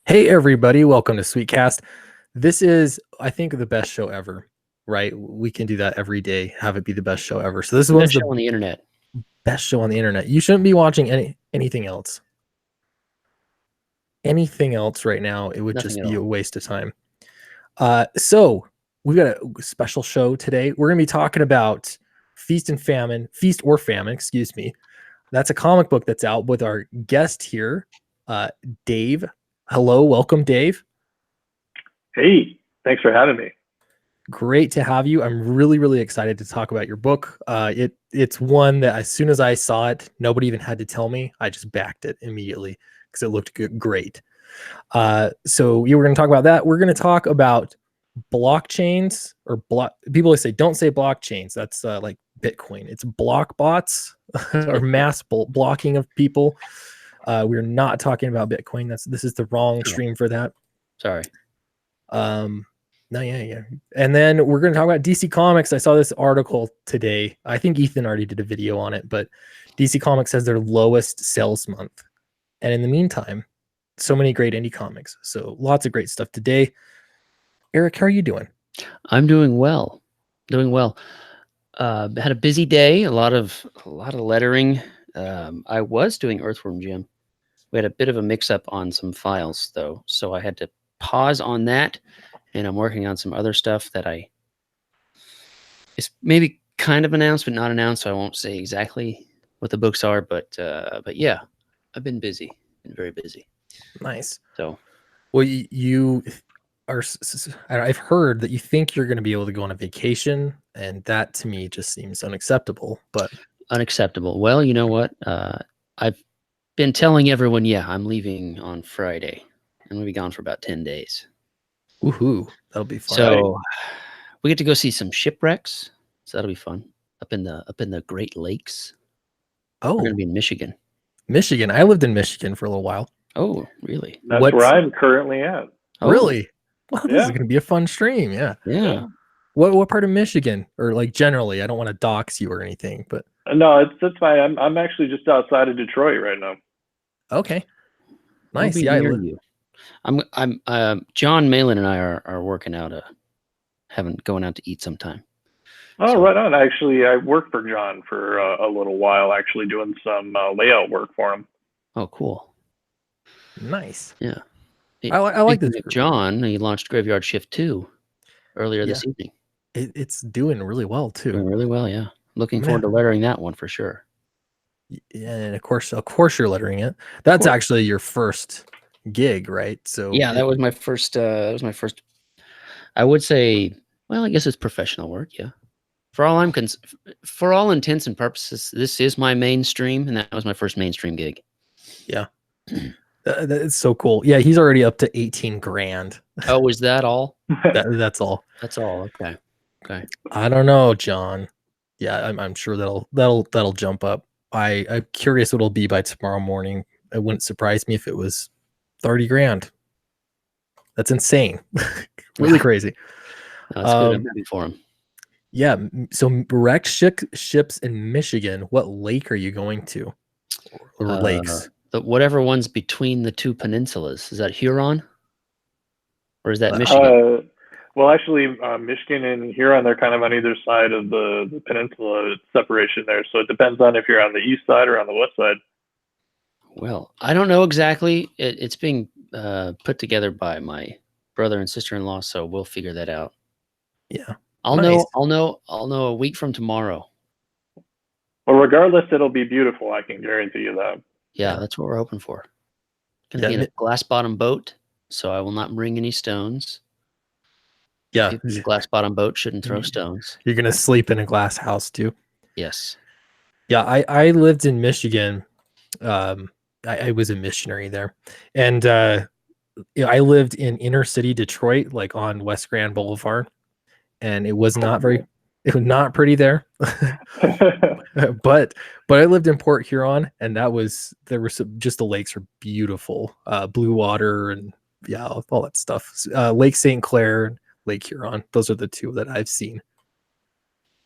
Hey everybody, welcome to Sweetcast. This is, I think, the best show ever, right? We can do that every day, have it be the best show ever. So this The one's best the show on the internet. best show on the internet. You shouldn't be watching anything else. Anything else right now, it would Nothing just at be a all. waste of time. So we've got a special show today. We're gonna be talking about Feast or Famine, excuse me. That's a comic book that's out with our guest here, Dave. Hello, welcome, Dave. Hey, thanks for having me. Great to have you. I'm really, really excited to talk about your book. It's one that as soon as I saw it, nobody even had to tell me. I just backed it immediately because it looked great. So we're going to talk about that. We're going to talk about blockchains or people always say don't say blockchains. That's like Bitcoin. It's block bots or mass blocking of people. We're not talking about Bitcoin. This is the wrong stream for that. Sorry. No, yeah. And then we're going to talk about DC Comics. I saw this article today. I think Ethan already did a video on it, but DC Comics has their lowest sales month. And in the meantime, so many great indie comics. So lots of great stuff today. Eric, how are you doing? I'm doing well. Had a busy day, a lot of lettering. I was doing Earthworm Jim. We had a bit of a mix-up on some files, though, so I had to pause on that, and I'm working on some other stuff that it's maybe kind of announced, but not announced, so I won't say exactly what the books are, but yeah, I've been busy, been very busy. Nice. So, well, you are. I've heard that you think you're going to be able to go on a vacation, and that to me just seems unacceptable. But unacceptable. Well, you know what? I've been telling everyone, yeah, I'm leaving on Friday. I'm gonna be gone for about 10 days. Woohoo! That'll be fun. So we get to go see some shipwrecks. So that'll be fun. Up in the Great Lakes. We're Oh, gonna be in Michigan. Michigan. I lived in Michigan for a little while. Oh, really? That's where I'm currently at. Oh, really? Well, this is Yeah. going to be a fun stream. Yeah. Yeah. What part of Michigan, or like generally? I don't want to dox you or anything, but No, that's fine. I'm actually just outside of Detroit right now. okay, We'll nice. be Yeah, near you. I'm John Malin and I are working out going out to eat sometime. Oh, So- right on. Actually, I worked for John for a little while, actually doing some layout work for him. Oh, cool. nice. Yeah. I like this Speaking of group. John, he launched Graveyard Shift 2 earlier this evening. It's doing really well too. Doing really well, yeah. Looking forward to lettering that one for sure. Yeah, and of course you're lettering it. That's actually your first gig, right? So yeah, that was my first. I would say, well, I guess it's professional work. Yeah, for all intents and purposes, this is my mainstream, and that was my first mainstream gig. Yeah, that's so cool. Yeah, he's already up to 18 grand. Oh, is that all? That's all. That's all. Okay. I don't know, John. Yeah, I'm sure that'll jump up. I'm curious what it'll be by tomorrow morning. It wouldn't surprise me if it was 30 grand. That's insane. Really crazy. That's good. I'm happy for him. Yeah. So wrecked ships in Michigan. What lake are you going to? Or lakes? Whatever one's between the two peninsulas. Is that Huron? Or is that Michigan? Well, actually, Michigan and Huron, they're kind of on either side of the peninsula separation there. So it depends on if you're on the east side or on the west side. Well, I don't know exactly. It's being put together by my brother and sister-in-law, so we'll figure that out. Yeah. I'll know a week from tomorrow. Well, regardless, it'll be beautiful. I can guarantee you that. Yeah, that's what we're hoping for. Gonna be in a glass bottom boat, so I will not bring any stones. Yeah. People in a glass bottom boat shouldn't throw stones. You're gonna sleep in a glass house too. Yes. Yeah, I lived in Michigan. I was a missionary there, and I lived in inner city Detroit, like on West Grand Boulevard, and it was not not pretty there. but I lived in Port Huron, and just the lakes are beautiful, blue water, and yeah, all that stuff. Lake St. Clair, Lake Huron, those are the two that I've seen.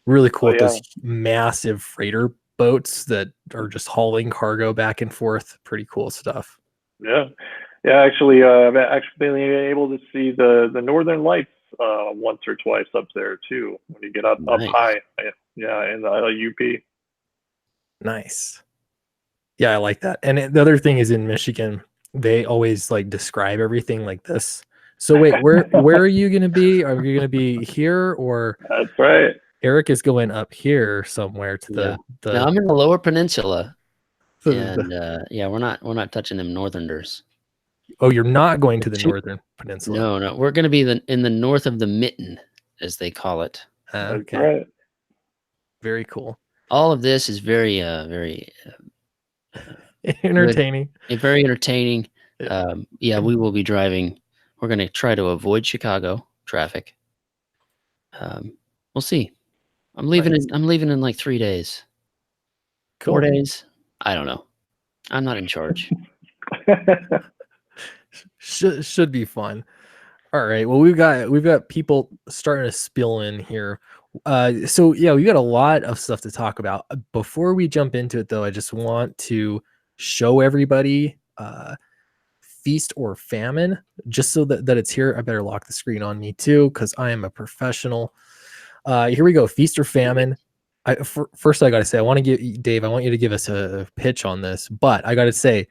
Really cool. Oh, yeah. Those massive freighter boats that are just hauling cargo back and forth. Pretty cool stuff. Yeah. Yeah, actually, I've actually been able to see the Northern Lights once or twice up there too. When you get up Nice. high, yeah, in the UP. Nice. Yeah, I like that. And the other thing is in Michigan, they always like describe everything like this. So wait, where are you going to be? Are you going to be here, or That's right. Eric is going up here somewhere to Yeah. the Now I'm in the Lower Peninsula, the and yeah, we're not touching them Northerners. oh, you're not going to the Two- Northern Peninsula. No, we're going to be in the north of the mitten, as they call it. That's Okay. right. Very cool. All of this is very Entertaining. very entertaining. Yeah. Yeah, we will be driving. We're going to try to avoid Chicago traffic. We'll see. I'm leaving. Nice. I'm leaving in like 3 days. Cool. 4 days. I don't know. I'm not in charge. Should be fun. All right. Well, we've got people starting to spill in here. So yeah, we got a lot of stuff to talk about. Before we jump into it, though, I just want to show everybody Feast or Famine, just so that it's here. I better lock the screen on me too, because I am a professional. Here we go. Feast or Famine. First, I got to say, I want to give Dave. I want you to give us a pitch on this, but I got to say,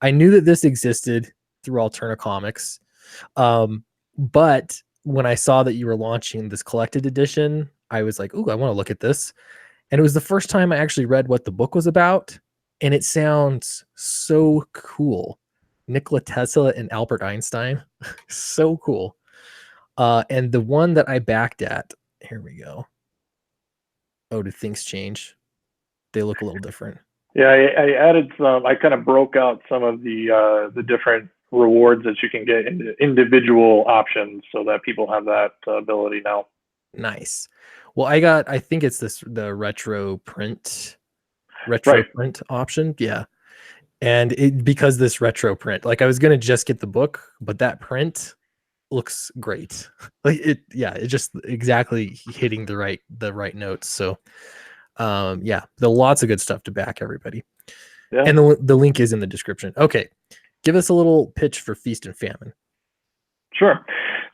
I knew that this existed through Alterna Comics. But when I saw that you were launching this collected edition, I was like, ooh, I want to look at this. And it was the first time I actually read what the book was about. And it sounds so cool. Nikola Tesla and Albert Einstein. So cool. And the one that I backed at, here we go. Oh, did things change? They look a little different. Yeah, I added some. I kind of broke out some of the different rewards that you can get into individual options, so that people have that ability now. Nice. Well, I think it's the retro print option. Yeah. And because this retro print, like I was going to just get the book, but that print looks great. Like it just exactly hitting the right notes. So yeah, there's lots of good stuff to back everybody. Yeah. And the link is in the description. Okay. Give us a little pitch for Feast and Famine. Sure.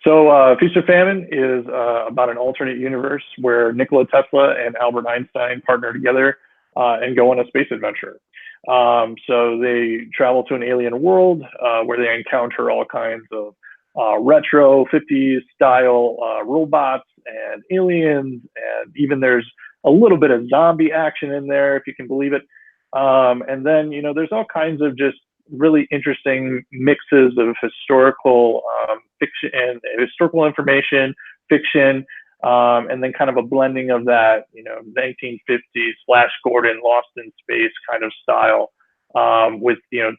So Feast or Famine is about an alternate universe where Nikola Tesla and Albert Einstein partner together and go on a space adventure. So they travel to an alien world where they encounter all kinds of retro 50s style robots and aliens, and even there's a little bit of zombie action in there, if you can believe it. And then, there's all kinds of just really interesting mixes of historical fiction and historical information, fiction, and then kind of a blending of that, 1950s Flash Gordon, Lost in Space kind of style, with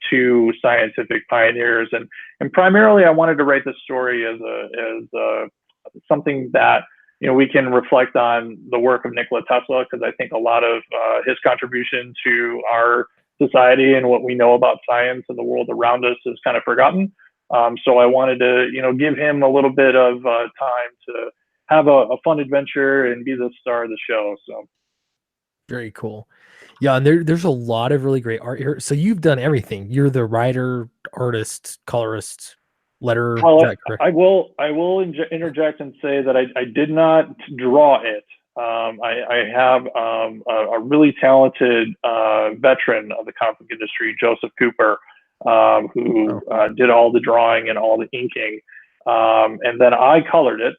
two scientific pioneers, and primarily I wanted to write this story as something that we can reflect on the work of Nikola Tesla, because I think a lot of his contribution to our society and what we know about science and the world around us is kind of forgotten. So I wanted to, give him a little bit of time to have a fun adventure and be the star of the show. So very cool. Yeah, and there's a lot of really great art here. So you've done everything. You're the writer, artist, colorist, letterer. Is that correct? I will interject and say that I did not draw it. I have a really talented veteran of the comic industry, Joseph Cooper, who did all the drawing and all the inking. And then I colored it.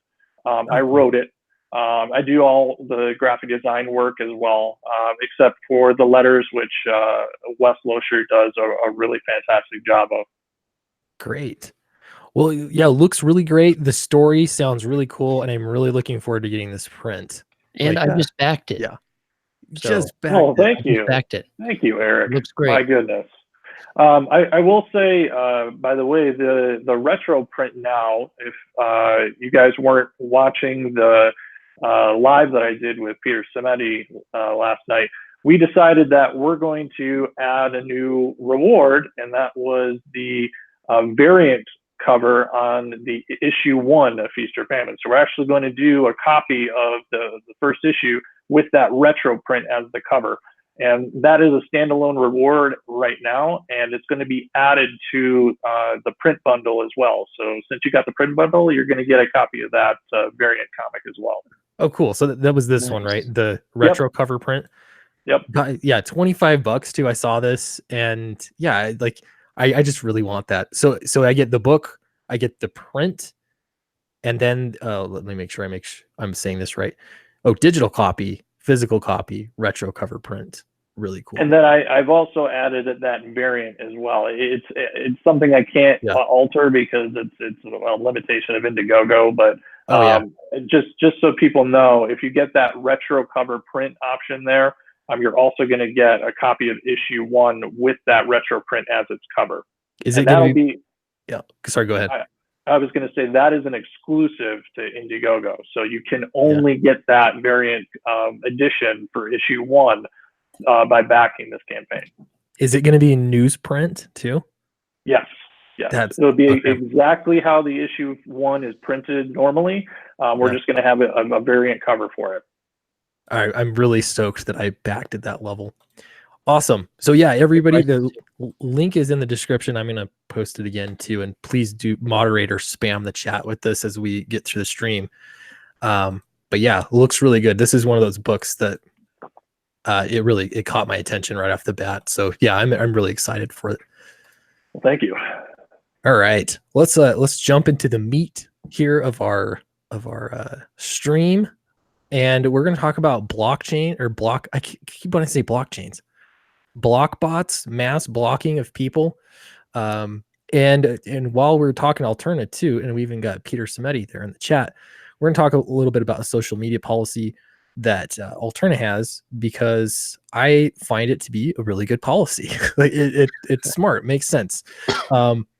I wrote it. I do all the graphic design work as well, except for the letters, which Wes Loescher does a really fantastic job of. Great. Well, yeah, it looks really great. The story sounds really cool, and I'm really looking forward to getting this print. And I just backed it. Yeah. So, just backed oh, it. thank you. Backed it. Thank you, Eric. It looks great. My goodness. I will say, by the way, the retro print now, if you guys weren't watching the live that I did with Peter Cimenti last night, we decided that we're going to add a new reward, and that was the variant cover on the issue 1 of Feast or Famine. So we're actually going to do a copy of the first issue with that retro print as the cover. And that is a standalone reward right now, and it's going to be added to the print bundle as well. So since you got the print bundle, you're going to get a copy of that variant comic as well. Oh, cool. So that was this one, right? The retro cover print. Yep. Yeah, $25 too. I saw this, and yeah, like I just really want that. So I get the book, I get the print, and then let me make sure I'm saying this right. Oh, digital copy, physical copy, retro cover print. Really cool. And then I've also added that variant as well. It's something I can't alter because it's a limitation of Indiegogo, but just so people know, if you get that retro cover print option there, you're also going to get a copy of issue 1 with that retro print as its cover. Is it going to be? Yeah. Sorry, go ahead. I was going to say that is an exclusive to Indiegogo, so you can only get that variant edition for issue 1 by backing this campaign. Is it going to be newsprint too? Yes. It'll be exactly how the issue 1 is printed normally. We're just going to have a variant cover for it. All right, I'm really stoked that I backed at that level. Awesome. So yeah, everybody, the link is in the description. I'm going to post it again too. And please do moderate or spam the chat with this as we get through the stream. But yeah, it looks really good. This is one of those books that it caught my attention right off the bat. So yeah, I'm really excited for it. Well, thank you. All right, let's jump into the meat here of our stream. And we're going to talk about blockchain or I keep wanting to say blockchains. Block bots, mass blocking of people. And while we're talking Alterna too, and we even got Peter Samedi there in the chat, we're going to talk a little bit about a social media policy that Alterna has, because I find it to be a really good policy. Like it's smart, makes sense.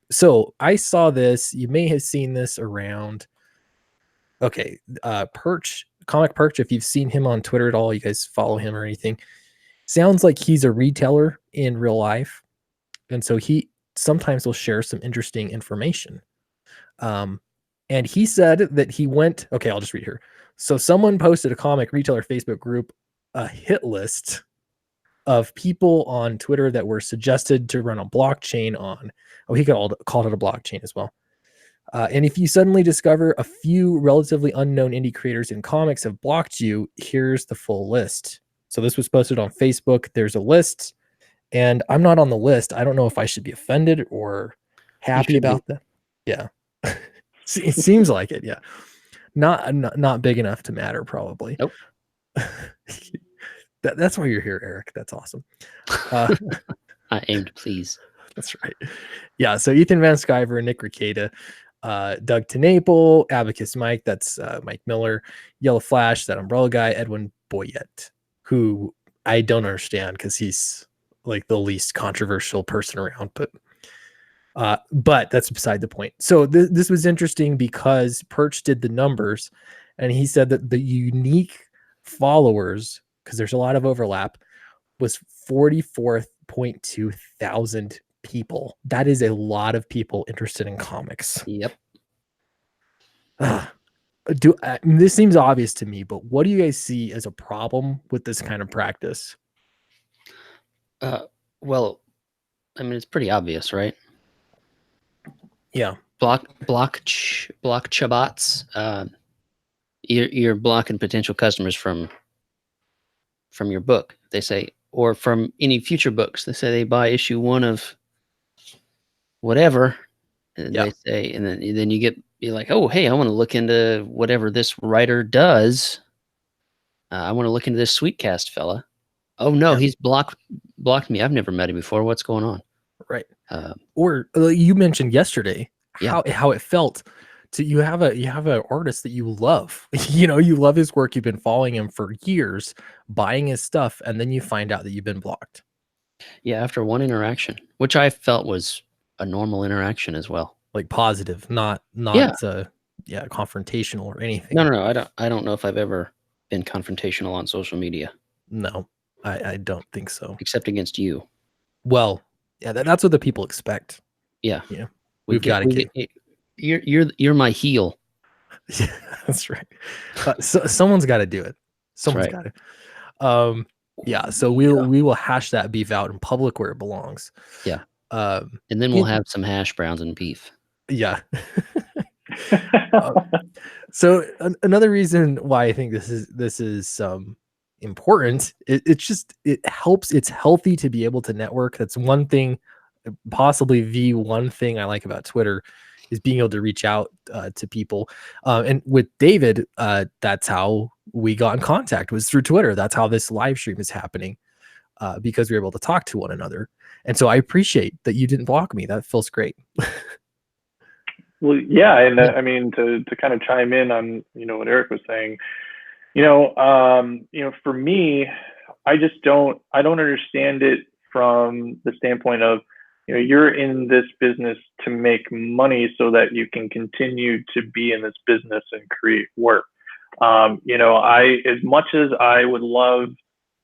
So I saw this. You may have seen this around. Okay, Comic Perch. If you've seen him on Twitter at all, you guys follow him or anything. Sounds like he's a retailer in real life. And so he sometimes will share some interesting information. And he said that he went, okay, I'll just read here. So someone posted a comic retailer Facebook group, a hit list of people on Twitter that were suggested to run a blockchain on. Oh, he called it a blockchain as well. And if you suddenly discover a few relatively unknown indie creators in comics have blocked you, here's the full list. So this was posted on Facebook. There's a list, and I'm not on the list. I don't know if I should be offended or happy about that. Yeah. It seems like it. Yeah. Not big enough to matter, probably. Nope. That's why you're here, Eric. That's awesome. I aim to please. That's right. Yeah. So Ethan Van Sciver, Nick Rekieta, Doug Tenaple, Abacus Mike, that's Mike Miller, Yellow Flash, that Umbrella guy, Edwin Boyette, who I don't understand because he's like the least controversial person around, but that's beside the point. So this was interesting because Perch did the numbers, and he said that the unique followers, because there's a lot of overlap, was 44.2 thousand people. That is a lot of people interested in comics. Yep. This seems obvious to me, but what do you guys see as a problem with this kind of practice? Well, I mean, it's pretty obvious, right? Yeah. Block chabots. You're blocking potential customers from your book. They say, or from any future books. They say they buy issue 1 of whatever, and they say, and then you're like, oh, hey, I want to look into whatever this writer does. I want to look into this Sweetcast fella. Oh no, he's blocked me. I've never met him before. What's going on? Right. Or you mentioned yesterday how it felt to you have an artist that you love. You love his work. You've been following him for years, buying his stuff, and then you find out that you've been blocked. Yeah, after one interaction, which I felt was a normal interaction as well, like positive, not confrontational or anything. No. I don't know if I've ever been confrontational on social media. No, I don't think so. Except against you. Well, yeah, that's what the people expect. Yeah, we've got to get. You're my heel. Yeah, that's right. So someone's got to do it. Someone's got to. Yeah, so we will hash that beef out in public where it belongs. Yeah. Um, And then we'll have some hash browns and beef. yeah. So another reason why I think this is important, it helps. It's healthy to be able to network. That's one thing, possibly the one thing I like about Twitter, is being able to reach out to people. And with David, that's how we got in contact, was through Twitter. That's how this live stream is happening, because we were able to talk to one another. And so I appreciate that you didn't block me. That feels great. Well, yeah, and I mean, to kind of chime in on what Eric was saying, for me, I don't understand it from the standpoint of, you're in this business to make money so that you can continue to be in this business and create work. As much as I would love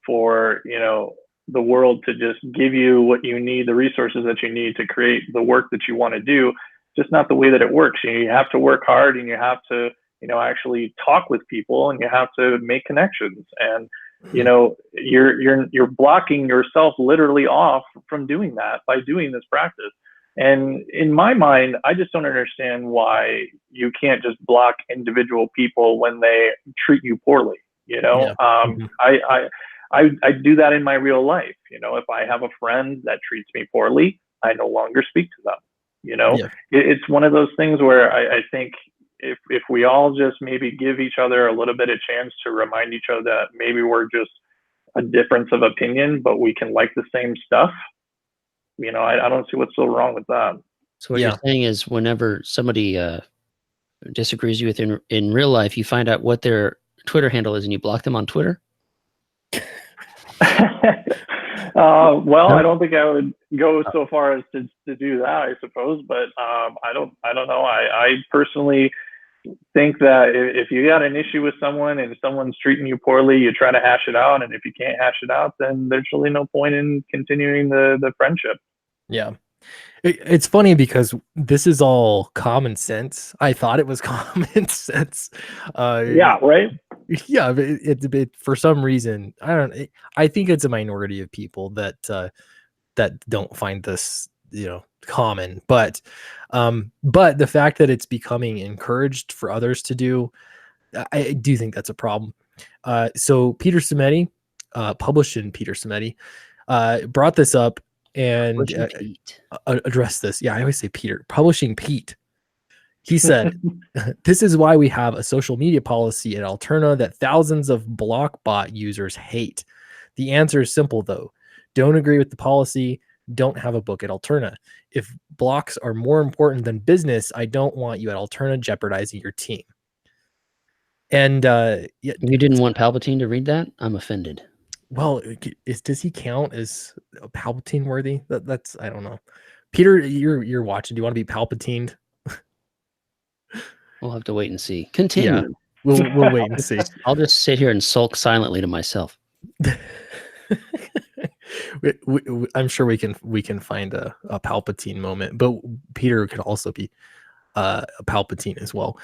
for, the world to just give you what you need, the resources that you need to create the work that you want to do, just not the way that it works. You have to work hard, and you have to, actually talk with people, and you have to make connections. And, you're blocking yourself literally off from doing that by doing this practice. And in my mind, I just don't understand why you can't just block individual people when they treat you poorly. Yeah. I do that in my real life. If I have a friend that treats me poorly, I no longer speak to them. Yeah. It's one of those things where I think if we all just maybe give each other a little bit of chance to remind each other that maybe we're just a difference of opinion, but we can like the same stuff, I don't see what's so wrong with that. So what you're saying is, whenever somebody disagrees with you in real life, you find out what their Twitter handle is and you block them on Twitter? Well, I don't think I would go so far as to do that, I suppose, but I don't know. I personally think that if you got an issue with someone and someone's treating you poorly, you try to hash it out. And if you can't hash it out, then there's really no point in continuing the friendship. Yeah. It's funny because this is all common sense. I thought it was common sense. Yeah, right. Yeah, but it for some reason, I think it's a minority of people that don't find this, common. But the fact that it's becoming encouraged for others to do, I do think that's a problem. So Peter Simeti, published in Peter Simeti, brought this up and addressed this. Yeah, I always say Peter. Publishing Pete. He said, "This is why we have a social media policy at Alterna that thousands of Blockbot users hate. The answer is simple, though. Don't agree with the policy, don't have a book at Alterna. If blocks are more important than business, I don't want you at Alterna jeopardizing your team." And you didn't want Palpatine to read that? I'm offended. Well, does he count as Palpatine worthy? That's I don't know. Peter, you're watching. Do you want to be Palpatined? We'll have to wait and see. Continue. Yeah, we'll wait and see. I'll just sit here and sulk silently to myself. I'm sure we can find a Palpatine moment, but Peter could also be a Palpatine as well.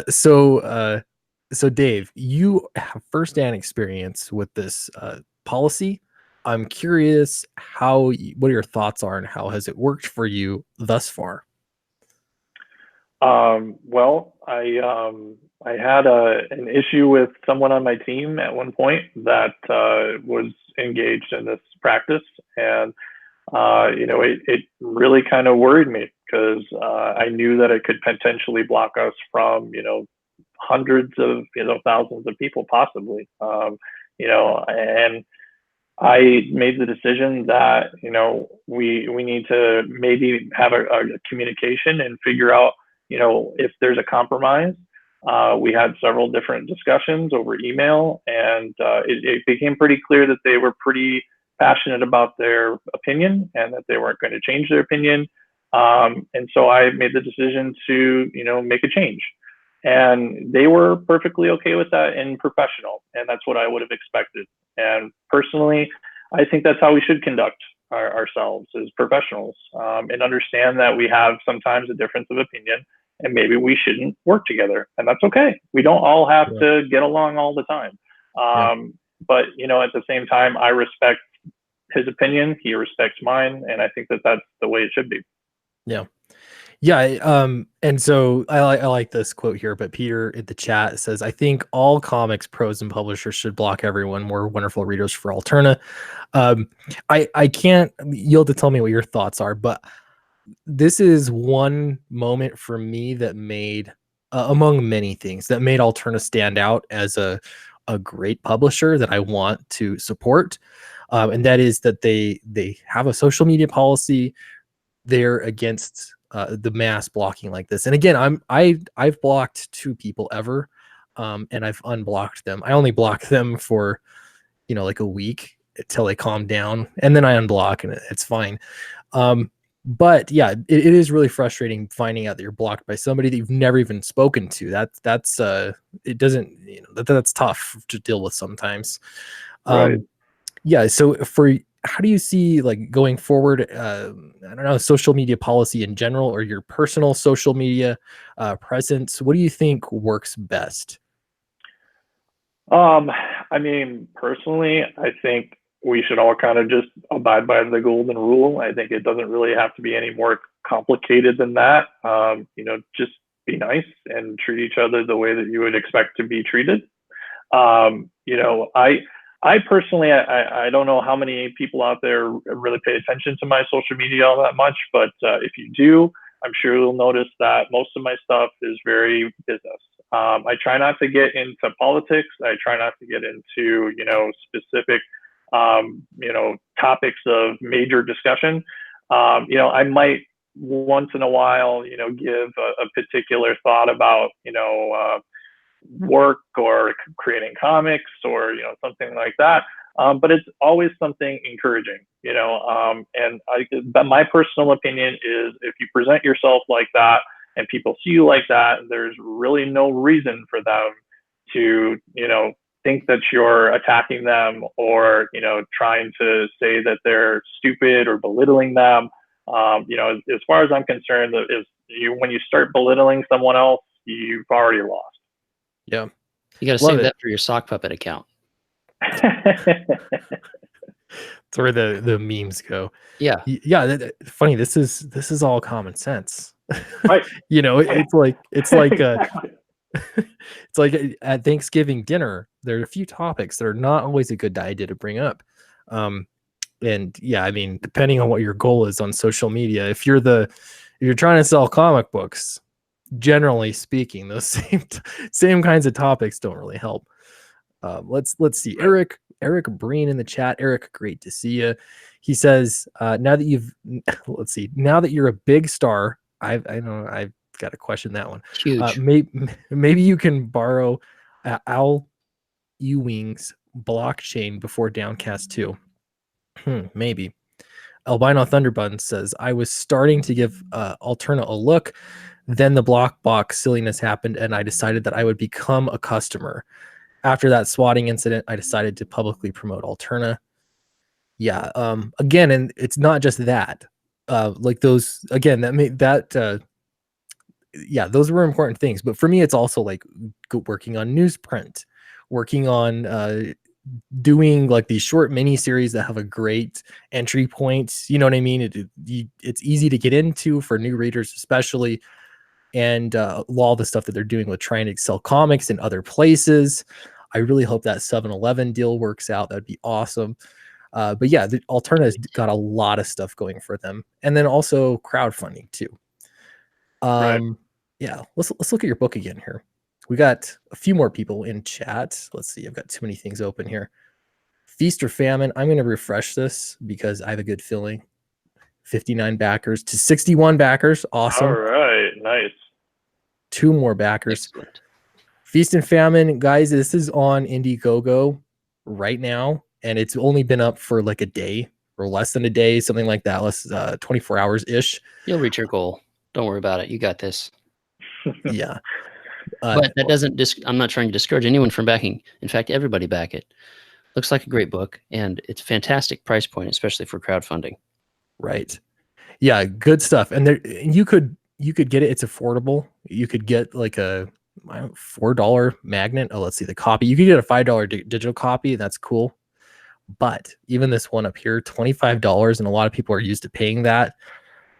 So Dave, you have firsthand experience with this policy. I'm curious what your thoughts are and how has it worked for you thus far? Well, I had an issue with someone on my team at one point that was engaged in this practice, and it really kind of worried me because I knew that it could potentially block us from hundreds of thousands of people possibly, and I made the decision that we need to maybe have a communication and figure out if there's a compromise. We had several different discussions over email, and it became pretty clear that they were pretty passionate about their opinion and that they weren't going to change their opinion. And so I made the decision to make a change, and they were perfectly okay with that and professional, and that's what I would have expected. And personally, I think that's how we should conduct ourselves as professionals, and understand that we have sometimes a difference of opinion and maybe we shouldn't work together, and that's okay. We don't all have to get along all the time. but at the same time, I respect his opinion, he respects mine, and I think that that's the way it should be. Yeah. Yeah, and so I like this quote here, but Peter in the chat says, I think all comics pros and publishers should block everyone. More wonderful readers for Alterna. I can't, you'll have to tell me what your thoughts are, but this is one moment for me that made, among many things, that made Alterna stand out as a great publisher that I want to support. And that is that they have a social media policy. They're against the mass blocking like this. And again, I've blocked 2 people ever, and I've unblocked them. I only block them for like a week until they calm down, and then I unblock, and it's fine. But yeah, it is really frustrating finding out that you're blocked by somebody that you've never even spoken to. That's it doesn't, that's tough to deal with sometimes. Right. Yeah. So how do you see, like, going forward, I don't know, social media policy in general, or your personal social media presence? What do you think works best? I mean, personally, I think we should all kind of just abide by the golden rule. I think it doesn't really have to be any more complicated than that. Just be nice and treat each other the way that you would expect to be treated. I personally, I don't know how many people out there really pay attention to my social media all that much, but if you do, I'm sure you'll notice that most of my stuff is very business. I try not to get into politics. I try not to get into, specific, topics of major discussion. I might once in a while, give a particular thought about, work or creating comics or something like that, but it's always something encouraging, but my personal opinion is, if you present yourself like that and people see you like that, there's really no reason for them to think that you're attacking them or trying to say that they're stupid or belittling them. As far as I'm concerned, when you start belittling someone else, you've already lost. Yeah. You got to save that for your sock puppet account. That's where the memes go. Yeah. Yeah. Funny. This is all common sense. Right. It's like Exactly. it's like at Thanksgiving dinner, there are a few topics that are not always a good idea to bring up. And yeah, I mean, depending on what your goal is on social media, if you're trying to sell comic books, generally speaking, those same kinds of topics don't really help. Let's see. Eric Breen in the chat. Eric, great to see you. He says, now that you're a big star, I've got to question that one. Huge. Maybe you can borrow Al Ewing's blockchain before Downcast 2. Maybe. Albino Thunderbun says, I was starting to give Alterna a look. Then the block box silliness happened, and I decided that I would become a customer. After that swatting incident, I decided to publicly promote Alterna. Yeah. Again, and it's not just that. Like those, again, those were important things. But for me, it's also like working on newsprint, working on doing like these short mini series that have a great entry point. You know what I mean? It's easy to get into for new readers, especially. And all the stuff that they're doing with trying to sell comics in other places. I really hope that 7-Eleven deal works out. That'd be awesome. But yeah, the Alterna's got a lot of stuff going for them, and then also crowdfunding too. Right. Yeah, let's look at your book again here. We got a few more people in chat. Let's see. I've got too many things open here. Feast or Famine. I'm going to refresh this because I have a good feeling. 59 backers to 61 backers. Awesome. All right. Nice. 2 more backers. Excellent. Feast and Famine, guys, this is on Indiegogo right now, and it's only been up for like a day or less than a day, something like that, less 24 hours ish. You'll reach your goal. Don't worry about it. You got this. Yeah. But that doesn't I'm not trying to discourage anyone from backing. In fact, everybody back it. Looks like a great book, and it's a fantastic price point, especially for crowdfunding. Right. Yeah, good stuff. And you could get it. It's affordable. You could get like a $4 magnet. Oh, let's see the copy. You can get a $5 digital copy. That's cool. But even this one up here, $25, and a lot of people are used to paying that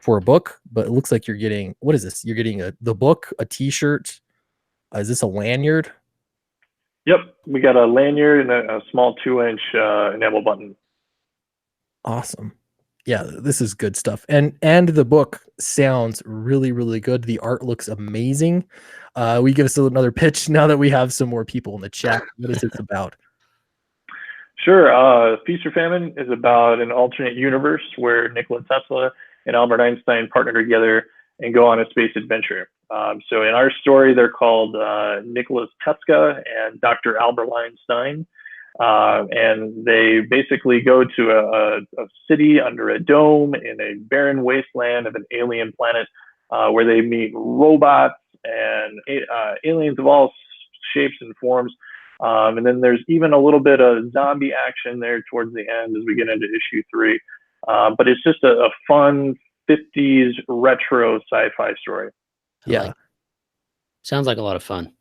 for a book. But it looks like you're getting, what is this? You're getting the book, a T-shirt. Is this a lanyard? Yep, we got a lanyard and a small 2-inch enamel button. Awesome. Yeah, this is good stuff. And the book sounds really, really good. The art looks amazing. We give us another pitch now that we have some more people in the chat. What is this about? Sure. Feast or Famine is about an alternate universe where Nikola Tesla and Albert Einstein partner together and go on a space adventure. So in our story, they're called Nicholas Tesla and Dr. Albert Einstein. And they basically go to a city under a dome in a barren wasteland of an alien planet where they meet robots and aliens of all shapes and forms. And then there's even a little bit of zombie action there towards the end as we get into issue 3. But it's just a fun 50s retro sci-fi story. Yeah. Sounds like a lot of fun.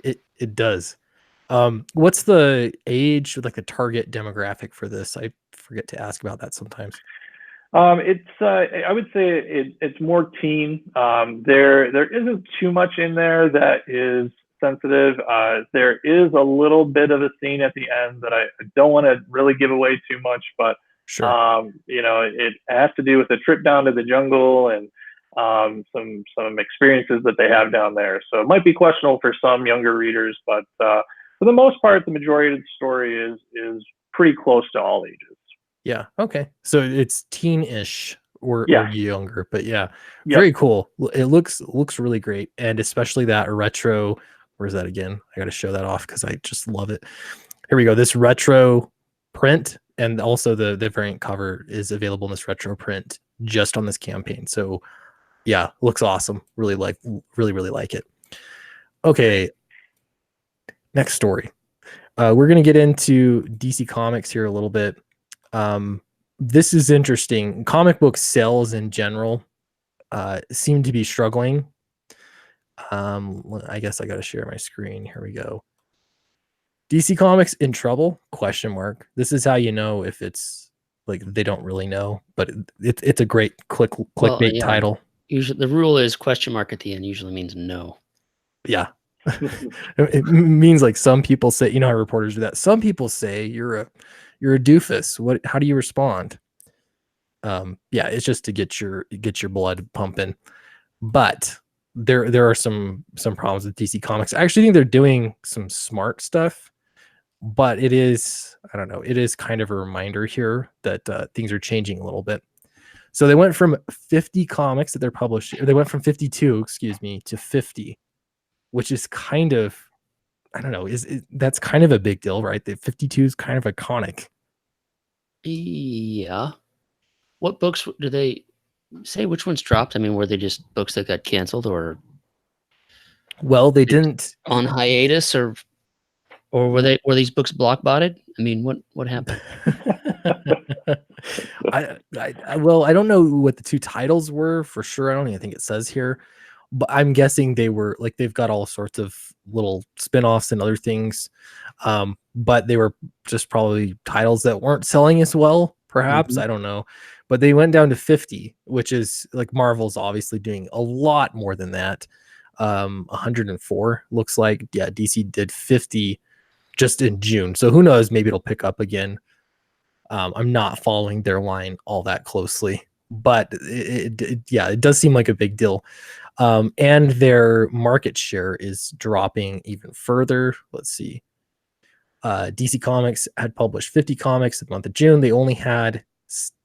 It does. What's the age, like the target demographic for this? I forget to ask about that sometimes. It's I would say it's more teen. There isn't too much in there that is sensitive. There is a little bit of a scene at the end that I don't want to really give away too much, but sure. you know, it has to do with a trip down to the jungle and some experiences that they have down there. So it might be questionable for some younger readers, but for the most part, the majority of the story is pretty close to all ages. Yeah. Okay. So it's teen-ish or younger, but yeah, very cool. It looks really great, and especially that retro. Where's that again? I got to show that off because I just love it. Here we go. This retro print, and also the variant cover is available in this retro print just on this campaign. So yeah, looks awesome. Really like it. Okay. Next story. We're going to get into DC Comics here a little bit. This is interesting. Comic book sales in general seem to be struggling. I guess I got to share my screen. Here we go. DC Comics in trouble? Question mark. This is how you know if it's like they don't really know, but it's a great clickbait title. Usually the rule is question mark at the end usually means no. Yeah. It means like some people say, you know how reporters do that. Some people say you're a doofus. How do you respond? Yeah, it's just to get your blood pumping. But there are some problems with DC Comics. I actually think they're doing some smart stuff, but it is, I don't know, it is kind of a reminder here that things are changing a little bit. So they went from 50 comics that they're publishing, or they went from 52, excuse me, to 50, which is kind of, I don't know, that's kind of a big deal, right? The 52 is kind of iconic. Yeah. What books do they say? Which ones dropped? I mean, were they just books that got canceled, or? Well, they didn't on hiatus, or were these books block botted? I mean, what happened? Well, I don't know what the two titles were for sure. I don't even think it says here, but I'm guessing they were like, they've got all sorts of little spin-offs and other things. But they were just probably titles that weren't selling as well, perhaps. I don't know. But they went down to 50, which is like Marvel's obviously doing a lot more than that. 104 looks like. Yeah, DC did 50 just in June. So who knows? Maybe it'll pick up again. I'm not following their line all that closely, but it does seem like a big deal. And their market share is dropping even further. Let's see. DC Comics had published 50 comics in the month of June. They only had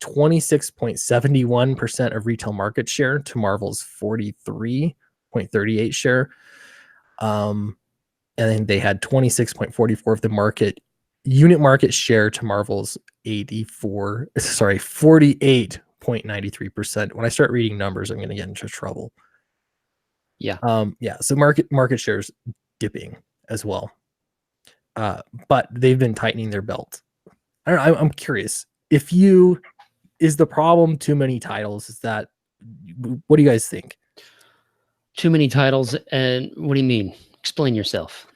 26.71% of retail market share to Marvel's 43.38 share. And then they had 26.44 of the unit market share to Marvel's 48.93%. When I start reading numbers, I'm going to get into trouble. Yeah. So market share's dipping as well. But they've been tightening their belt. I don't know. I'm curious. Is the problem too many titles? What do you guys think? Too many titles, and what do you mean? Explain yourself.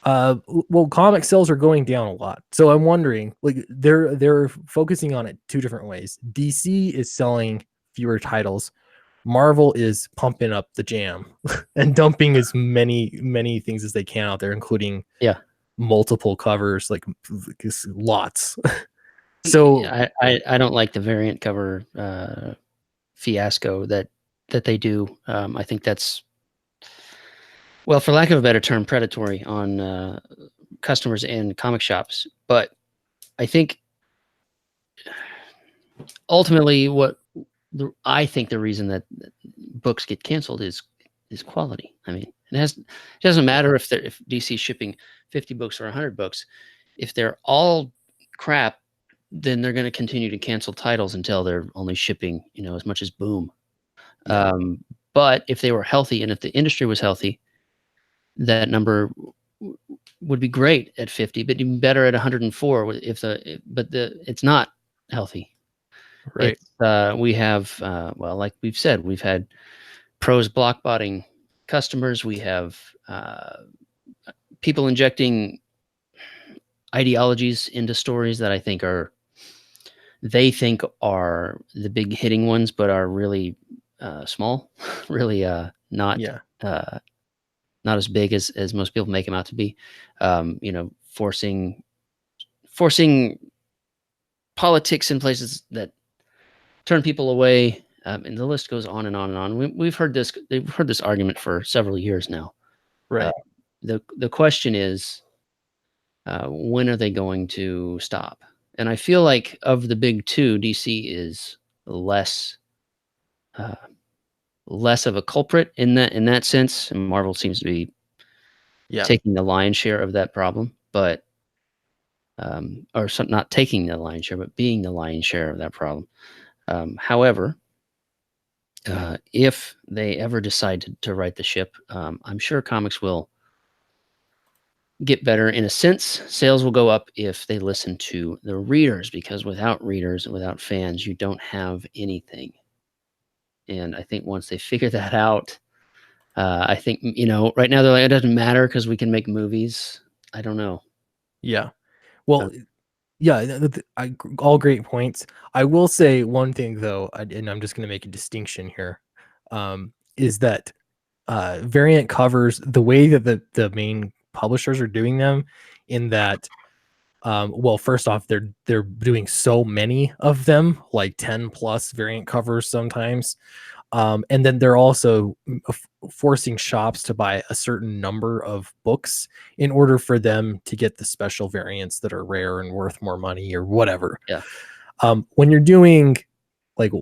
Well, comic sales are going down a lot, so I'm wondering, like, they're focusing on it two different ways. DC is selling fewer titles. Marvel is pumping up the jam and dumping as many things as they can out there, including multiple covers, like lots. So I don't like the variant cover fiasco that they do. I think that's, well, for lack of a better term, predatory on customers and comic shops. But I think ultimately I think the reason that books get canceled is quality. I mean, it doesn't matter if DC is shipping 50 books or 100 books. If they're all crap, then they're going to continue to cancel titles until they're only shipping, as much as Boom. Yeah. But if they were healthy and if the industry was healthy, that number would be great at 50, but even better at 104. It's not healthy. Right. We have, well, like we've said, we've had pros blockbotting customers. We have people injecting ideologies into stories that I think they think are the big hitting ones, but are really small, really not as big as most people make them out to be. Forcing politics in places that turn people away, and the list goes on and on and on. We've heard this. They've heard this argument for several years now. Right. The question is, when are they going to stop? And I feel like of the big two, DC is less of a culprit in that sense, and Marvel seems to be taking the lion's share of that problem. But not taking the lion's share, but being the lion's share of that problem. However, if they ever decide to right the ship, I'm sure comics will get better. In a sense, sales will go up if they listen to the readers, because without readers and without fans, you don't have anything. And I think once they figure that out, I think, right now they're like, it doesn't matter because we can make movies. I don't know. Yeah. Well, all great points. I will say one thing though, and I'm just going to make a distinction here, is that variant covers, the way that the main publishers are doing them, in that, well, first off, they're doing so many of them, like 10 plus variant covers sometimes. And then they're also forcing shops to buy a certain number of books in order for them to get the special variants that are rare and worth more money or whatever. Yeah. When you're doing like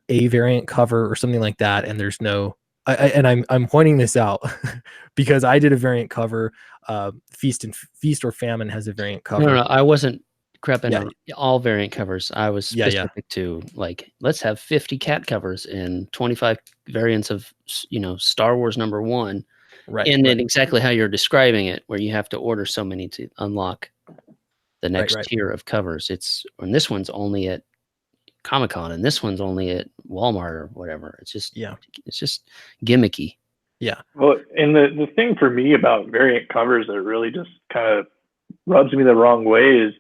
a variant cover or something like that, and there's no, I'm pointing this out because I did a variant cover. Feast or Famine has a variant cover. No, I wasn't crapping on all variant covers. I was specific to, like, let's have 50 cat covers and 25 variants of, Star Wars #1. Right. And then exactly how you're describing it, where you have to order so many to unlock the next tier of covers. And this one's only at Comic-Con and this one's only at Walmart or whatever. It's just gimmicky. Yeah. Well, and the thing for me about variant covers that really just kind of rubs me the wrong way is,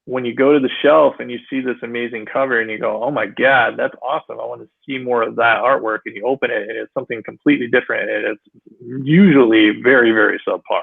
when you go to the shelf and you see this amazing cover and you go, oh my God, that's awesome, I want to see more of that artwork, and you open it and it's something completely different, and it's usually very, very subpar.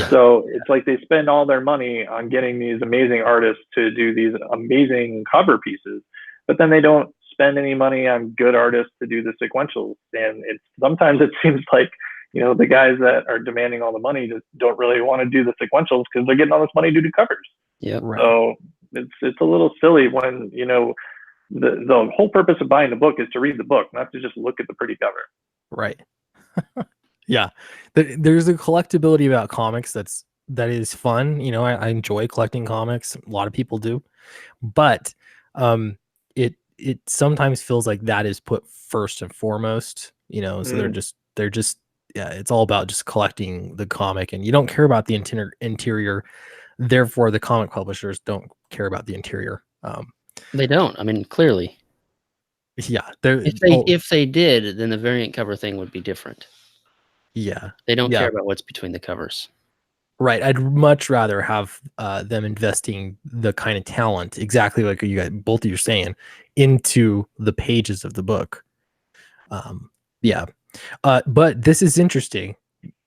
So it's like they spend all their money on getting these amazing artists to do these amazing cover pieces, but then they don't spend any money on good artists to do the sequentials. And sometimes it seems like, the guys that are demanding all the money just don't really want to do the sequentials because they're getting all this money to do covers. Yeah. Right. So it's a little silly when, the whole purpose of buying the book is to read the book, not to just look at the pretty cover. Right. Yeah. There's a collectability about comics that is fun. I enjoy collecting comics. A lot of people do, but it sometimes feels like that is put first and foremost, so they're just it's all about just collecting the comic, and you don't care about the interior. Therefore, the comic publishers don't care about the interior. They don't. I mean, clearly. Yeah. If they did, then the variant cover thing would be different. Yeah. They don't Yeah. care about what's between the covers. Right. I'd much rather have them investing the kind of talent, exactly like you guys, both of you are saying, into the pages of the book. Yeah. But this is interesting.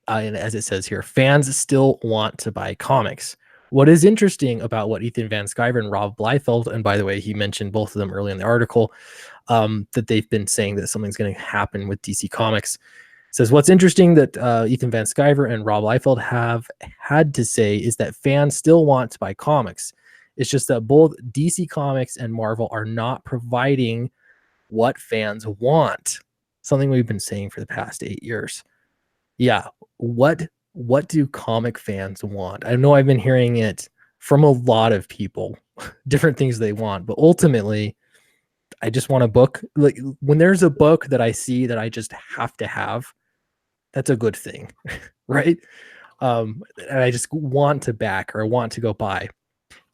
And as it says here, fans still want to buy comics. What is interesting about what Ethan Van Sciver and Rob Liefeld, and by the way, he mentioned both of them early in the article, that they've been saying that something's going to happen with DC Comics. Says what's interesting that Ethan Van Sciver and Rob Liefeld have had to say is that fans still want to buy comics. It's just that both DC Comics and Marvel are not providing what fans want. Something we've been saying for the past 8 years. Yeah, what do comic fans want? I know I've been hearing it from a lot of people, different things they want, but ultimately, I just want a book. Like when there's a book that I see that I just have to have, that's a good thing, right? And I just want to back or I want to go buy.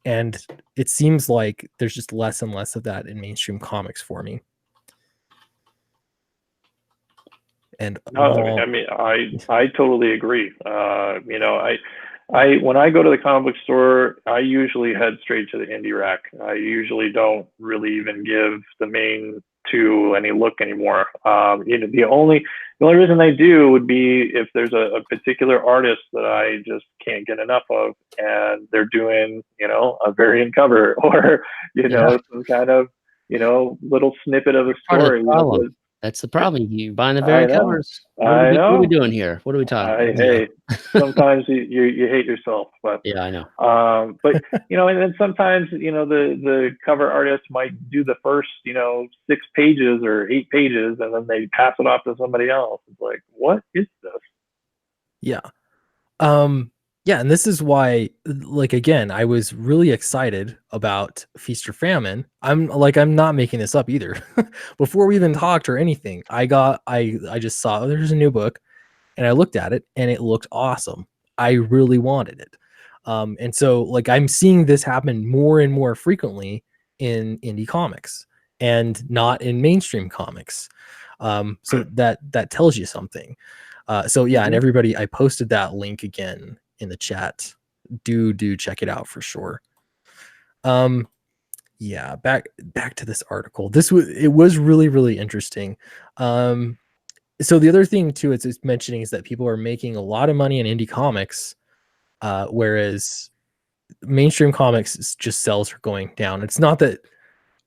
And it seems like there's just less and less of that in mainstream comics for me. And No, I mean, I totally agree. You know, I when I go to the comic book store, I usually head straight to the indie rack. I usually don't really even give the main two any look anymore. You know, the only reason I do would be if there's a particular artist that I just can't get enough of, and they're doing, you know, a variant cover or, you know, some kind of, you know, little snippet of a story. You know, that's the problem. You buying the I variant know. covers. What I are know. we doing here? What are we talking about? Hey, sometimes you hate yourself, but yeah, I know. but you know, and then sometimes, you know, the cover artist might do the first, you know, 6 pages or 8 pages, and then they pass it off to somebody else. It's like, what is this? Yeah. Yeah, and this is why, like, again, I was really excited about Feast or Famine. I'm not making this up either. Before we even talked or anything, I just saw, oh, there's a new book, and I looked at it and it looked awesome. I really wanted it. And so like I'm seeing this happen more and more frequently in indie comics and not in mainstream comics. So that tells you something. So yeah, and everybody, I posted that link again in the chat. Do check it out for sure. Yeah, back to this article. It was really interesting. So the other thing too it's mentioning is that people are making a lot of money in indie comics, whereas mainstream comics just sales are going down. It's not that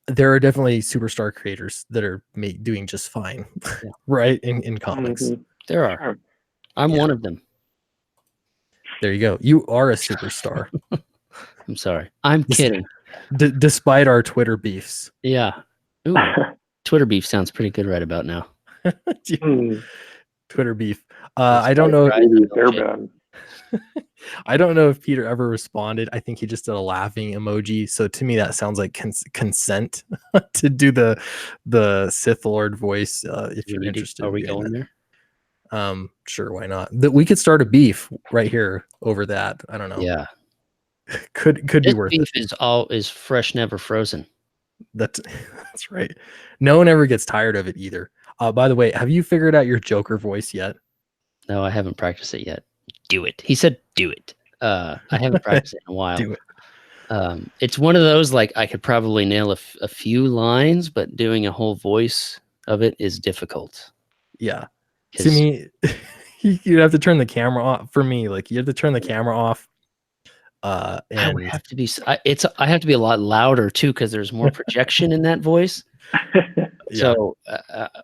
there are definitely superstar creators that are doing just fine, right? In comics, there are. I'm one of them. There you go. You are a superstar. I'm sorry. I'm kidding. Despite our Twitter beefs. Yeah. Ooh, Twitter beef sounds pretty good right about now. Twitter beef. I don't know. I don't know if Peter ever responded. I think he just did a laughing emoji. So to me, that sounds like consent to do the Sith Lord voice. If you're interested, are we going there? Sure, why not? That we could start a beef right here over that. I don't know. Yeah, could be worth beef it. Is fresh, never frozen. That's right. No one ever gets tired of it either. By the way, have you figured out your Joker voice yet? No, I haven't practiced it yet. Do it. He said, "Do it." I haven't practiced it in a while. Do it. It's one of those like I could probably nail a few lines, but doing a whole voice of it is difficult. Yeah. To me, you have to turn the camera off. For me, like you have to turn the camera off. And I would have to be. I have to be a lot louder too because there's more projection in that voice. So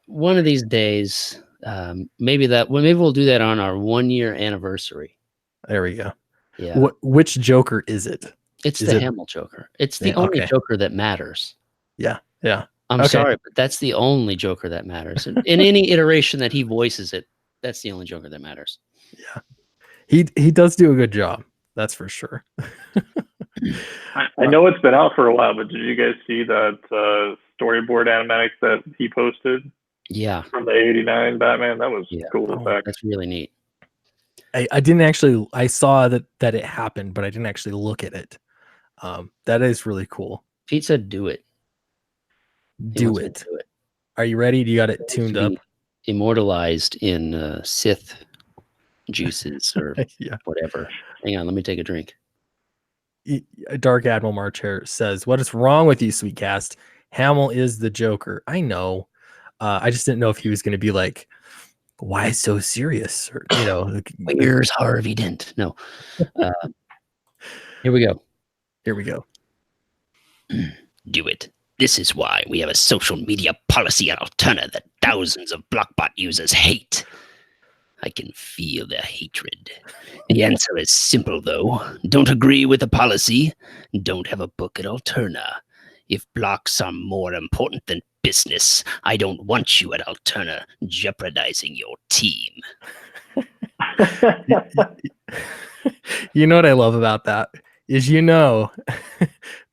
one of these days, maybe we'll do that on our 1-year anniversary. There we go. Yeah. Which Joker is it? It's the Hamill Joker. It's the only Joker that matters. Yeah. I'm sorry, but that's the only Joker that matters. In any iteration that he voices it, that's the only Joker that matters. Yeah. He does do a good job. That's for sure. I know it's been out for a while, but did you guys see that storyboard animatics that he posted? Yeah. From the '89 Batman? That was cool as heck. That's really neat. I didn't actually, I saw that it happened, but I didn't actually look at it. That is really cool. Pete said, do it. Do it. Are you ready? Do you got it tuned up? Immortalized in Sith juices or Yeah. whatever. Hang on, let me take a drink. Dark Admiral Marcher says, "What is wrong with you, Sweetcast? Hamill is the Joker." I know. I just didn't know if he was going to be like, "Why so serious?" Or Where's Harvey Dent? No. Here we go. Here we go. Do it. This is why we have a social media policy at Alterna that thousands of Blockbot users hate. I can feel their hatred. The answer is simple, though. Don't agree with the policy? Don't have a book at Alterna. If blocks are more important than business, I don't want you at Alterna jeopardizing your team. You know what I love about that is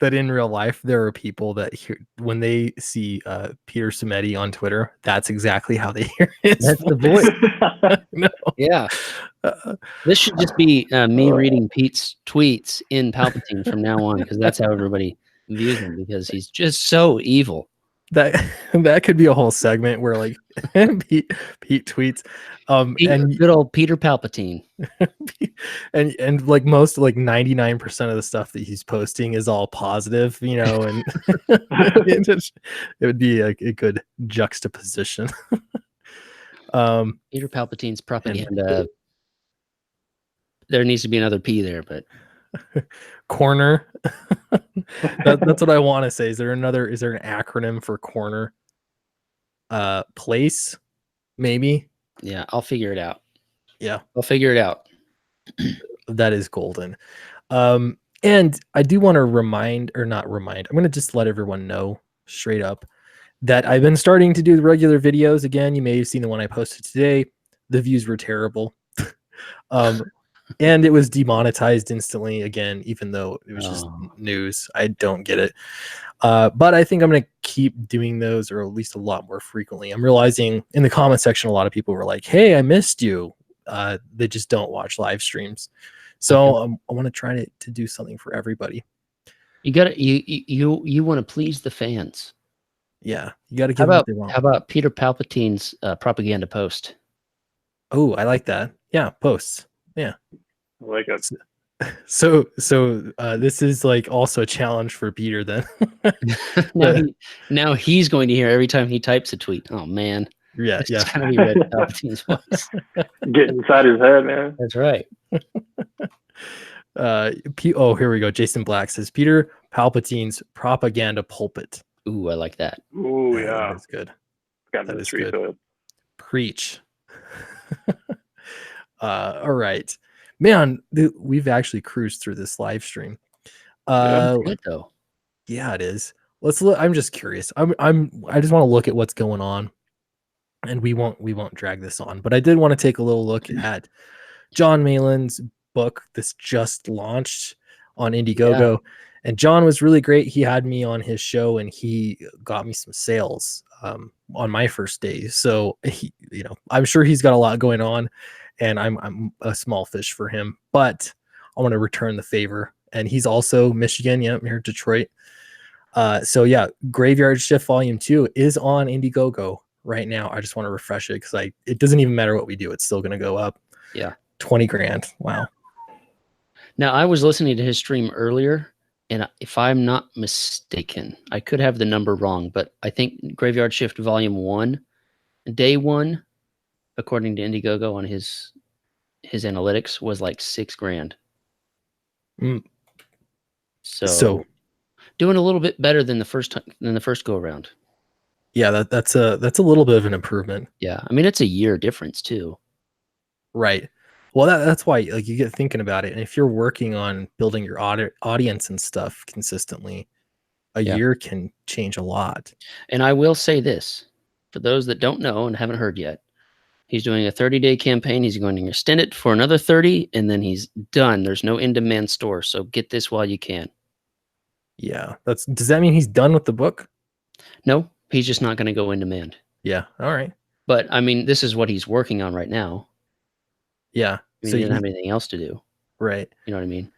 that in real life there are people that when they see Peter Simeti on Twitter, that's exactly how they hear his That's the voice. No. Yeah. This should just be me reading Pete's tweets in Palpatine from now on, because that's how everybody views him, because he's just so evil. That could be a whole segment where like Pete tweets and good old Peter Palpatine. and like most, like 99% of the stuff that he's posting is all positive, and it would be a good juxtaposition. Peter Palpatine's propaganda. There needs to be another P there, but corner. That's what I want to say. Is there an acronym for corner? Place, maybe. Yeah, I'll figure it out. Yeah, I'll figure it out. That is golden. And I do want to I'm going to just let everyone know straight up that I've been starting to do the regular videos again. You may have seen the one I posted today. The views were terrible. And it was demonetized instantly again, even though it was just news. I don't get it. But I think I'm going to keep doing those, or at least a lot more frequently. I'm realizing in the comment section, a lot of people were like, "Hey, I missed you." They just don't watch live streams. So I want to try to do something for everybody. You got to you want to please the fans. Yeah, you got to give them what they want. How about Peter Palpatine's propaganda post? Oh, I like that. Yeah, posts. Yeah, I like it. So this is like also a challenge for Peter then. now he's going to hear every time he types a tweet. Oh man. Yeah. It's gonna be Red Palpatine's voice. Get inside his head, man. That's right. Here we go. Jason Black says Peter Palpatine's propaganda pulpit. Ooh, I like that. Ooh, yeah. That's good. That is good. Preach. All right, man. We've actually cruised through this live stream. Good though. Yeah, it is. Let's look. I'm just curious. I just want to look at what's going on, and we won't drag this on. But I did want to take a little look at John Malin's book. This just launched on Indiegogo, and John was really great. He had me on his show, and he got me some sales on my first day. So I'm sure he's got a lot going on, and I'm a small fish for him. But I want to return the favor. And he's also Michigan. Yeah, I'm here in Detroit. So yeah, Graveyard Shift Volume 2 is on Indiegogo right now. I just want to refresh it because it doesn't even matter what we do, it's still going to go up. Yeah, 20 grand. Wow. Now I was listening to his stream earlier, and if I'm not mistaken, I could have the number wrong, but I think Graveyard Shift Volume 1, Day 1, according to Indiegogo on his analytics, was like $6 grand. So doing a little bit better than the first go around. Yeah, that's a little bit of an improvement. Yeah, I mean it's a year difference too. Right. Well, that's why you get thinking about it, and if you're working on building your audience and stuff consistently, a year can change a lot. And I will say this for those that don't know and haven't heard yet. He's doing a 30-day campaign. He's going to extend it for another 30, and then he's done. There's no in-demand store, so get this while you can. Yeah, does that mean he's done with the book? No, he's just not going to go in demand. Yeah, all right. But I mean, this is what he's working on right now. Yeah, so he didn't have anything else to do. Right. You know what I mean?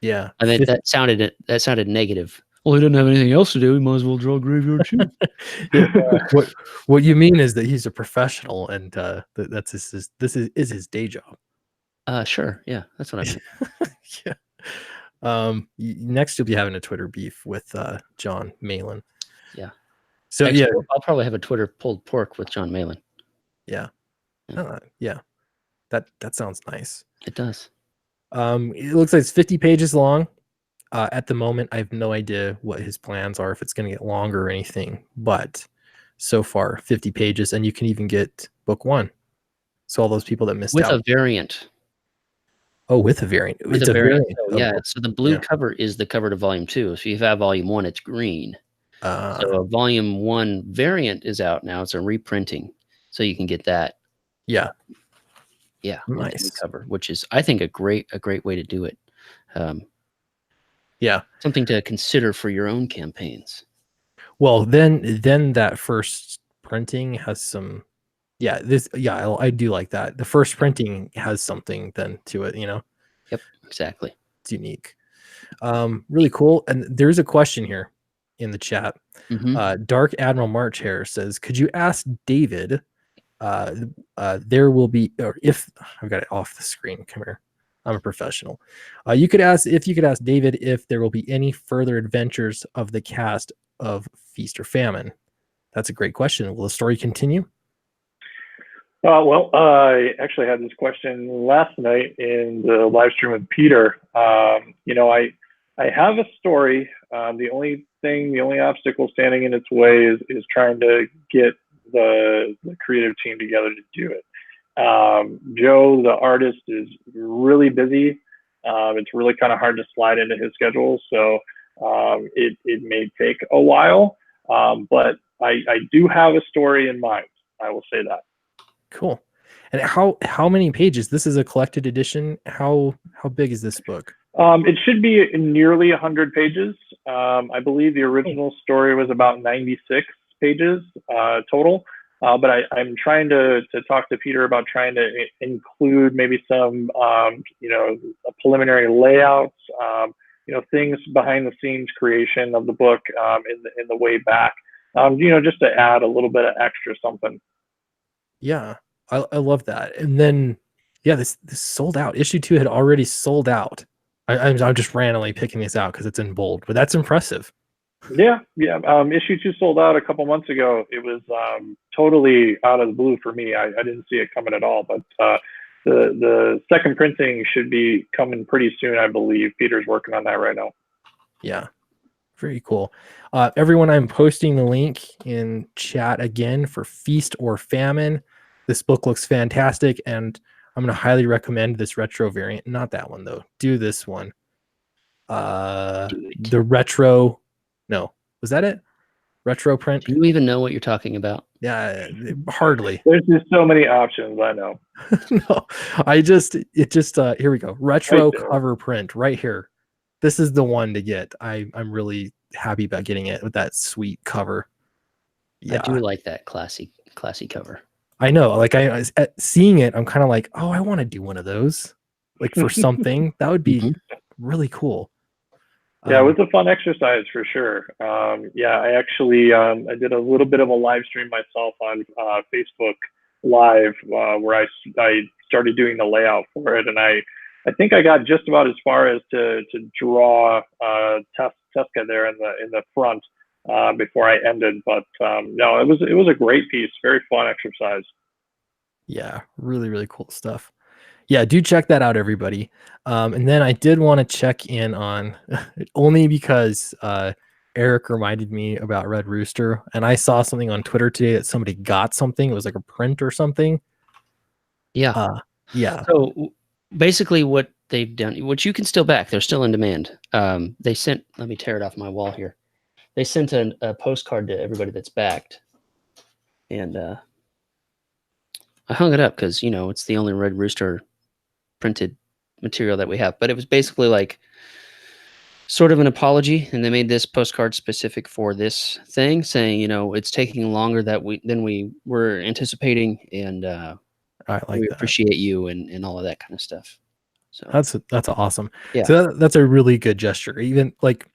Yeah. I mean that sounded negative. Well, he doesn't have anything else to do. He might as well draw Graveyard Shift. What you mean is that he's a professional, and this is his day job. Sure. Yeah, that's what I meant. Yeah. Next you'll be having a Twitter beef with John Malin. Yeah. So Actually, yeah, I'll probably have a Twitter pulled pork with John Malin. yeah, Yeah. yeah. That sounds nice. It does. It looks like it's 50 pages long. At the moment, I have no idea what his plans are, if it's going to get longer or anything. But so far, 50 pages, and you can even get book 1. So all those people that missed With out. a variant. Oh, with a variant. With It's a variant. variant. So, yeah. Oh, So the blue yeah. cover is the cover to volume 2. So if you have volume 1, it's green. So a volume 1 variant is out now. It's a reprinting. So you can get that. Yeah. Yeah. With the new Nice. cover, which is, I think, a great way to do it. Yeah. Something to consider for your own campaigns. Well, then that first printing has some. Yeah. I do like that. The first printing has something then to it. You know. Yep. Exactly. It's unique. Really cool. And there's a question here in the chat. Dark Admiral March Hair says, could you ask David, there will be, or if I've got it off the screen, come here, I'm a professional. You could ask David if there will be any further adventures of the cast of Feast or Famine. That's a great question. Will the story continue? Well, I actually had this question last night in the live stream with Peter. I have a story. The only obstacle standing in its way is trying to get the creative team together to do it. Joe, the artist, is really busy. It's really kind of hard to slide into his schedule, so it may take a while. But I do have a story in mind. I will say that. Cool. And how many pages? This is a collected edition. How big is this book? It should be nearly 100 pages. I believe the original story was about 96 pages total. But I'm trying to talk to Peter about trying to include maybe some, preliminary layouts, things behind the scenes creation of the book in the way back, just to add a little bit of extra something. Yeah, I love that. And then, yeah, this sold out. Issue 2 had already sold out. I'm just randomly picking this out because it's in bold, but that's impressive. Yeah. Issue 2 sold out a couple months ago. It was totally out of the blue for me. I didn't see it coming at all. But the second printing should be coming pretty soon, I believe. Peter's working on that right now. Yeah, very cool. Everyone, I'm posting the link in chat again for Feast or Famine. This book looks fantastic, and I'm going to highly recommend this retro variant. Not that one, though. Do this one. The retro... No, was that it? Retro print? Do you even know what you're talking about? Yeah, hardly. There's just so many options, I know. No, here we go. Retro cover print right here. This is the one to get. I'm really happy about getting it with that sweet cover. Yeah. I do like that classy cover. I know, like seeing it, I'm kind of like, oh, I want to do one of those, like for something. That would be really cool. Yeah, it was a fun exercise for sure. I actually I did a little bit of a live stream myself on Facebook Live where I started doing the layout for it, and I think I got just about as far as to draw Tesca there in the front before I ended. But no, it was a great piece, very fun exercise. Yeah, really, really cool stuff. Yeah, do check that out, everybody. And then I did want to check in on, only because Eric reminded me about Red Rooster, and I saw something on Twitter today that somebody got something. It was like a print or something. Yeah. Yeah. So basically what they've done, which you can still back, they're still in demand. They sent, let me tear it off my wall here. They sent a postcard to everybody that's backed. And I hung it up because, it's the only Red Rooster printed material that we have, but it was basically like sort of an apology, and they made this postcard specific for this thing, saying it's taking longer than we were anticipating, and I like we that. appreciate you and all of that kind of stuff. So that's awesome. Yeah, so that's a really good gesture. Even like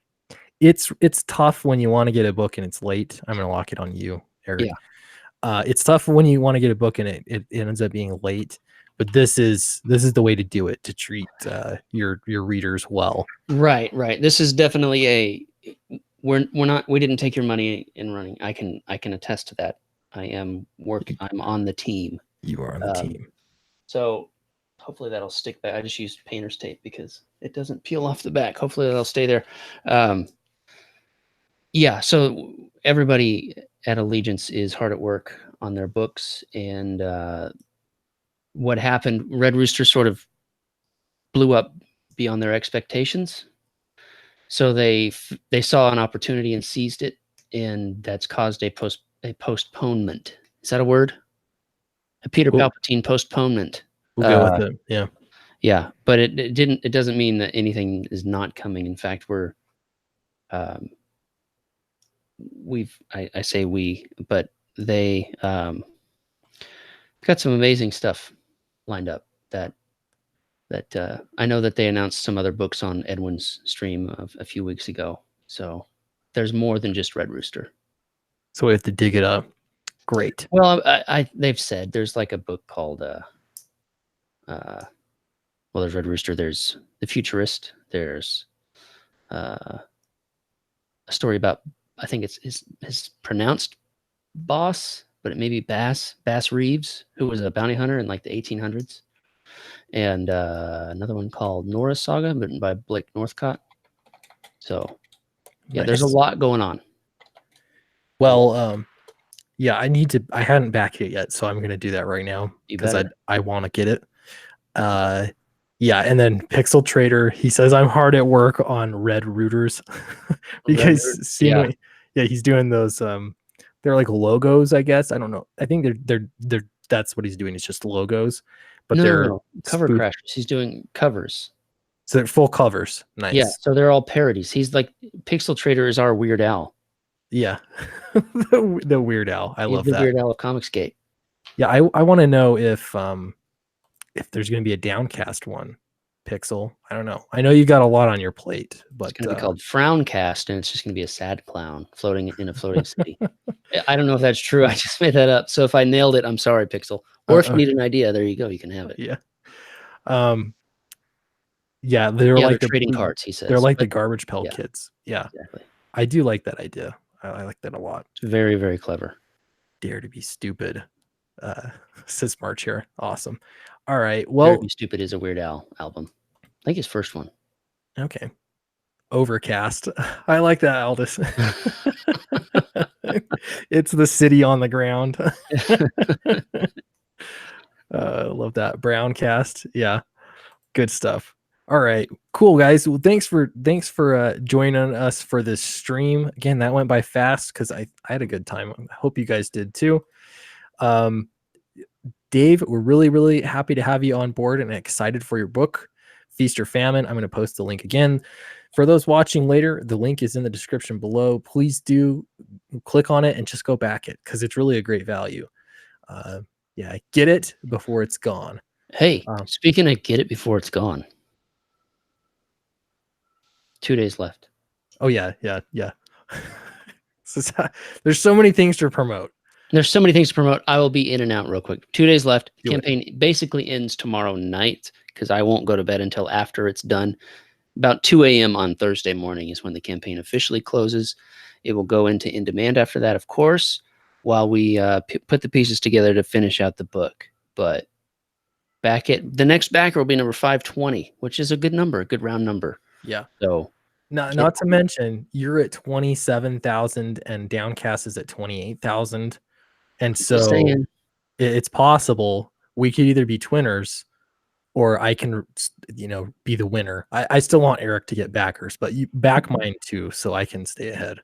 it's tough when you want to get a book and it's late. I'm gonna lock it on you, Eric. Yeah. It's tough when you want to get a book and it ends up being late. but this is the way to do it, to treat your readers well. Right. This is definitely we didn't take your money in running. I can attest to that. I'm on the team. You are on the team. So hopefully that'll stick back. I just used painter's tape because it doesn't peel off the back. Hopefully that'll stay there. Yeah, so everybody at Allegiance is hard at work on their books, and what happened, Red Rooster sort of blew up beyond their expectations. So they saw an opportunity and seized it, and that's caused a postponement. Is that a word? A Peter Palpatine postponement. We'll go with it. Yeah. Yeah, but it doesn't mean that anything is not coming. In fact, I say we, but they got some amazing stuff lined up that I know that they announced some other books on Edwin's stream a few weeks ago. So there's more than just Red Rooster. So we have to dig it up. Great. Well, they've said there's like a book called well, there's Red Rooster, there's The Futurist, there's a story about, I think it's his pronounced boss, but it may be Bass Reeves, who was a bounty hunter in like the 1800s. And another one called Nora Saga, written by Blake Northcott. So yeah, there's a lot going on. Well, yeah, I hadn't backed it yet, so I'm gonna do that right now because I want to get it. Yeah, and then Pixel Trader, he says I'm hard at work on Red Rooters because he's doing those they're like logos, I guess. I don't know. I think they're that's what he's doing. It's just logos, but they're cover crashers. He's doing covers. So they're full covers. Nice. Yeah, so they're all parodies. He's like, Pixel Trader is our Weird Al. Yeah. the Weird Al. I love that. The Weird Al of Comicsgate. Yeah, I want to know if there's going to be a Downcast one, Pixel. I don't know. I know you got a lot on your plate, but it's going to be called Frowncast, and it's just going to be a sad clown floating in a floating city. I don't know if that's true. I just made that up. So if I nailed it, I'm sorry, Pixel. Or if you need an idea, there you go. You can have it. Yeah. Yeah, they're like the trading cards. He says they're like the Garbage Pail Kids. Yeah, exactly. I do like that idea. I like that a lot. It's very, very clever. Dare to be stupid. Says March here. Awesome. All right. Well, Dare to be Stupid is a Weird Al album. I think his first one. Okay. Overcast. I like that, Aldous. It's the city on the ground. Love that. Browncast. Yeah. Good stuff. All right, cool guys. Well, thanks for joining us for this stream. Again, that went by fast because I had a good time. I hope you guys did too. Dave, we're really, really happy to have you on board and excited for your book, Feast or Famine. I'm going to post the link again. For those watching later, the link is in the description below. Please do click on it and just go back it because it's really a great value. Yeah, get it before it's gone. Hey, speaking of get it before it's gone. 2 days left. Oh yeah. There's so many things to promote. I will be in and out real quick. 2 days left. Campaign basically ends tomorrow night because I won't go to bed until after it's done. About 2 a.m. on Thursday morning is when the campaign officially closes. It will go into in demand after that, of course, while we put the pieces together to finish out the book. But the next backer will be number 520, which is a good number, a good round number. Yeah. So not to mention you're at 27,000 and Downcast is at 28,000. And so it's possible we could either be twinners or I can, be the winner. I still want Eric to get backers, but you back mine too, so I can stay ahead.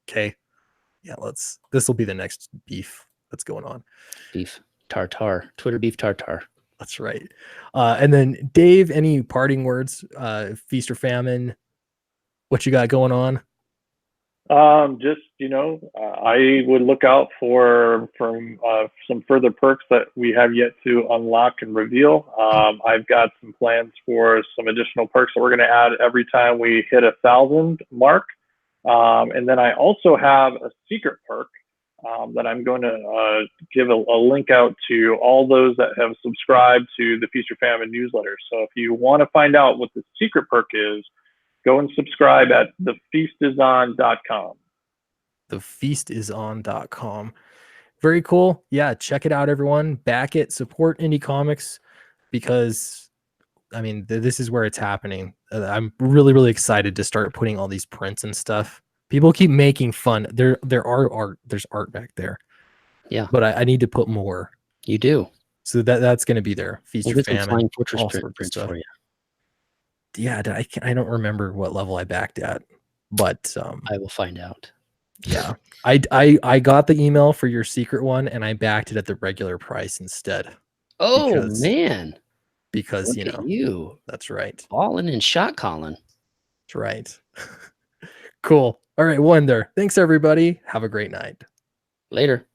Okay. Yeah, this will be the next beef that's going on. Beef tartar, Twitter beef tartar. That's right. And then Dave, any parting words? Feast or Famine? What you got going on? Just I would look out for some further perks that we have yet to unlock and reveal. I've got some plans for some additional perks that we're going to add every time we hit 1,000 mark. And then I also have a secret perk that I'm going to give a link out to all those that have subscribed to the Feast or Famine newsletter. So if you want to find out what the secret perk is, go and subscribe at thefeastison.com. Thefeastison.com. Very cool. Yeah, check it out, everyone. Back it, support indie comics, because I mean, this is where it's happening. I'm really, really excited to start putting all these prints and stuff. People keep making fun. There's art back there. Yeah, but I need to put more. you do. So that's going to be there. Feast We'll or get some Famine, Flying Fortress all sorts of prints stuff. for you. Yeah, I don't remember what level I backed at, but I will find out. yeah, I got the email for your secret one, and I backed it at the regular price instead. Oh man, because look you at know you that's right. balling and shot calling. That's right. Cool. All right, Wonder. Thanks everybody. Have a great night. Later.